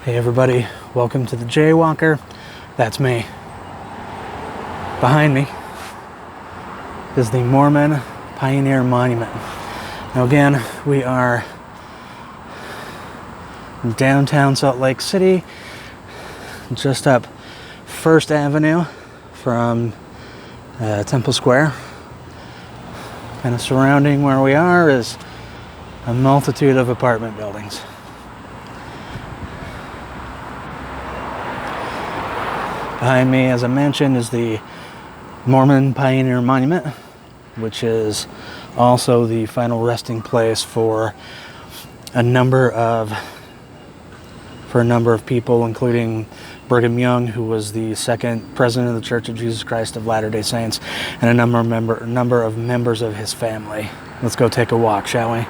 Hey everybody, welcome to the Jaywalker. That's me. Behind me is the Mormon Pioneer Monument. Now again, we are in downtown Salt Lake City, just up First Avenue from Temple Square. Kind of surrounding where we are is a multitude of apartment buildings. Behind me, as I mentioned, is the Mormon Pioneer Monument, which is also the final resting place for a number of people, including Brigham Young, who was the second president of the Church of Jesus Christ of Latter-day Saints, and a number of members of his family. Let's go take a walk, shall we?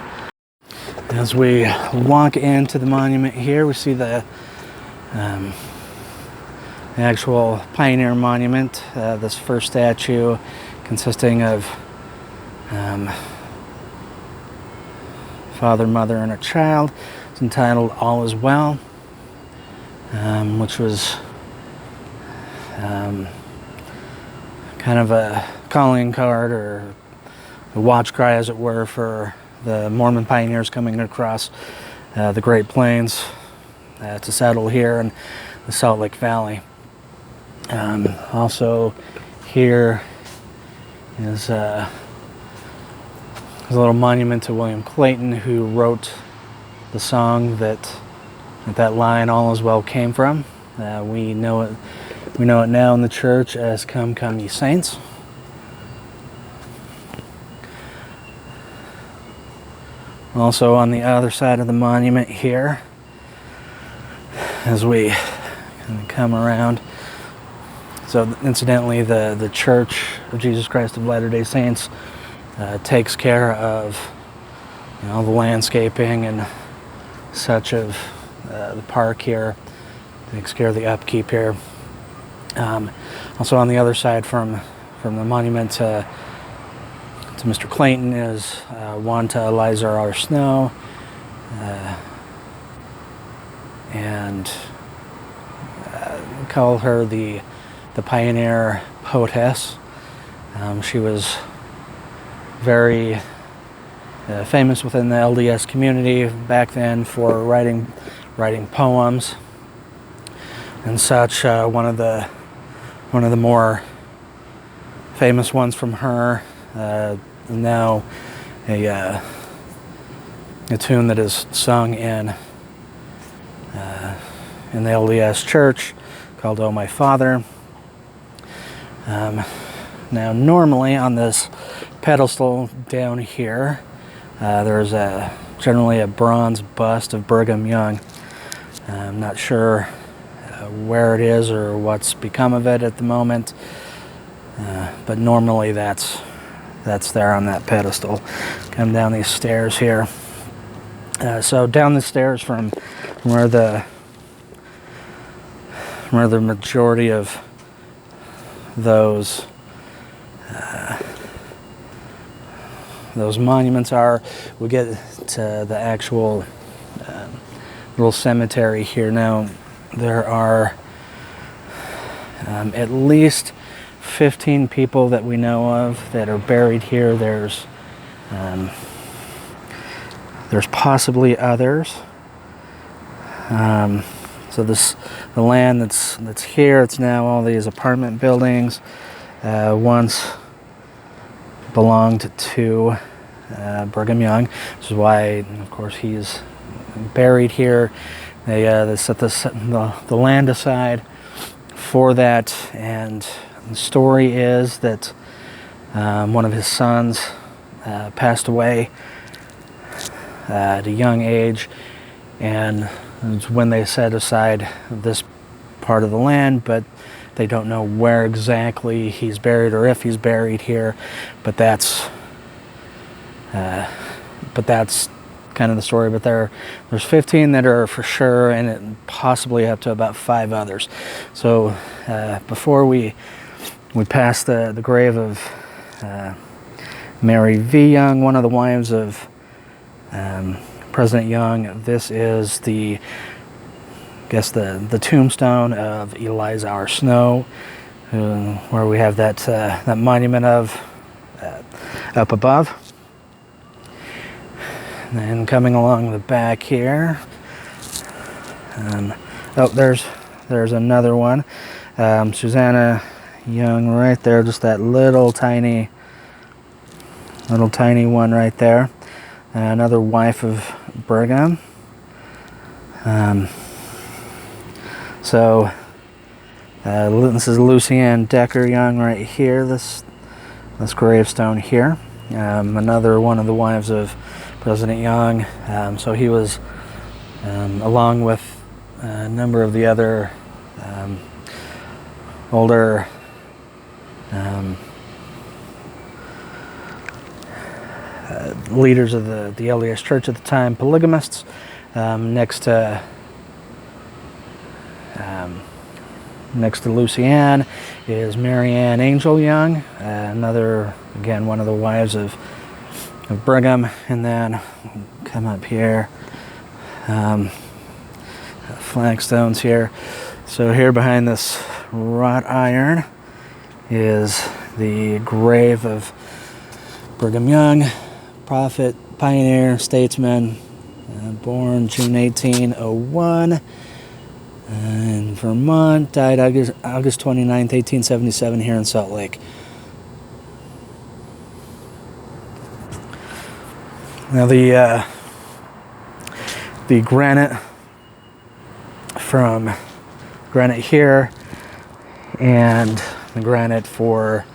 As we walk into the monument here, we see the actual Pioneer Monument, this first statue consisting of father, mother, and a child. It's entitled All Is Well, which was kind of a calling card or a watch cry, as it were, for the Mormon pioneers coming across the Great Plains to settle here in the Salt Lake Valley. Also here is a little monument to William Clayton, who wrote the song that line "All Is Well" came from. We know it now in the church as "Come, Come, Ye Saints." Also on the other side of the monument here, as we kind of come around. So incidentally, the Church of Jesus Christ of Latter-day Saints takes care of the landscaping and such of the park here, takes care of the upkeep here. Also on the other side from the monument to Mr. Clayton is one to Eliza R. Snow, and we call her the Pioneer Poetess. She was very famous within the LDS community back then for writing poems and such. One of the more famous ones from her, now a tune that is sung in the LDS Church, called "Oh My Father." Now normally on this pedestal down here, there's generally a bronze bust of Brigham Young. I'm not sure where it is or what's become of it at the moment, but normally that's there on that pedestal. Come down these stairs here. So down the stairs from where the majority of those monuments are, we get to the actual little cemetery here. Now there are at least 15 people that we know of that are buried here. There's possibly others. So the land that's here, it's now all these apartment buildings. Once belonged to Brigham Young, which is why, of course, he's buried here. They set the land aside for that, and the story is that one of his sons passed away at a young age, and it's when they set aside this part of the land, but they don't know where exactly he's buried or if he's buried here. But that's kind of the story. But there's 15 that are for sure, and it possibly up to about 5 others. So before we pass the grave of Mary V. Young, one of the wives of President Young, this is the guess the tombstone of Eliza R. Snow, where we have that monument of up above. And then coming along the back here, oh, there's another one. Susanna Young right there, just that little tiny one right there. Another wife of Brigham. So this is Lucy Ann Decker Young right here, this gravestone here. Another one of the wives of President Young. So he was, along with a number of the other older leaders of the LDS Church at the time, polygamists. Next to Lucy Ann is Mary Ann Angel Young, another, again, one of the wives of Brigham. And then come up here, flagstones here. So here behind this wrought iron is the grave of Brigham Young, prophet, pioneer, statesman, born June 1801 in Vermont, died August 29th, 1877 here in Salt Lake. Now the granite from granite here and the granite for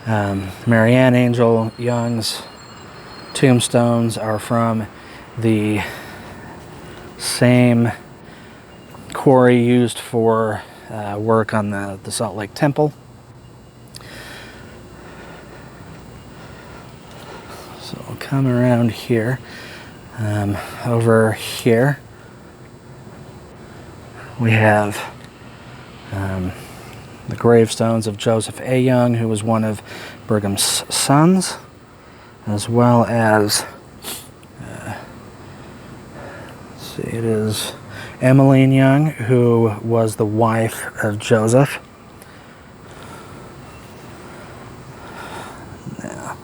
Mary Ann Angel Young's tombstones are from the same quarry used for work on the Salt Lake Temple. So we'll come around here. Over here we have the gravestones of Joseph A. Young, who was one of Brigham's sons, as well as let's see, it is Emmeline Young, who was the wife of Joseph. Now,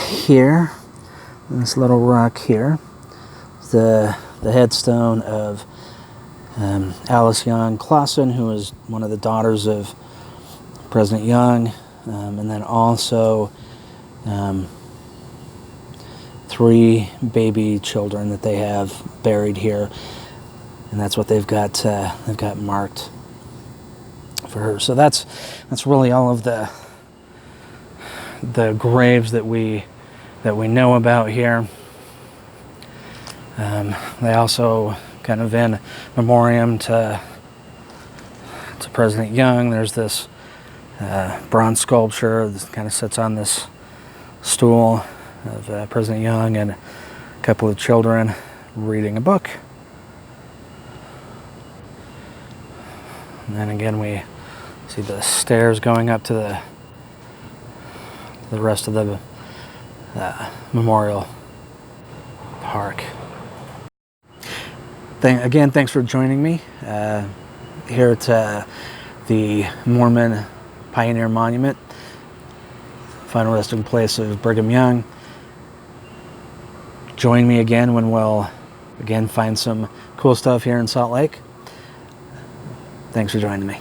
here, this little rock here, the headstone of Alice Young Clausen, who was one of the daughters of President Young, and then also 3 baby children that they have buried here, and that's what they've got marked for her. So that's really all of the graves that we know about here. They also, kind of in memoriam to President Young, there's this bronze sculpture that kind of sits on this stool of President Young and a couple of children reading a book. And then again we see the stairs going up to the rest of the memorial park. Again, thanks for joining me here at the Mormon Pioneer Monument, final resting place of Brigham Young. Join me again when we'll again find some cool stuff here in Salt Lake. Thanks for joining me.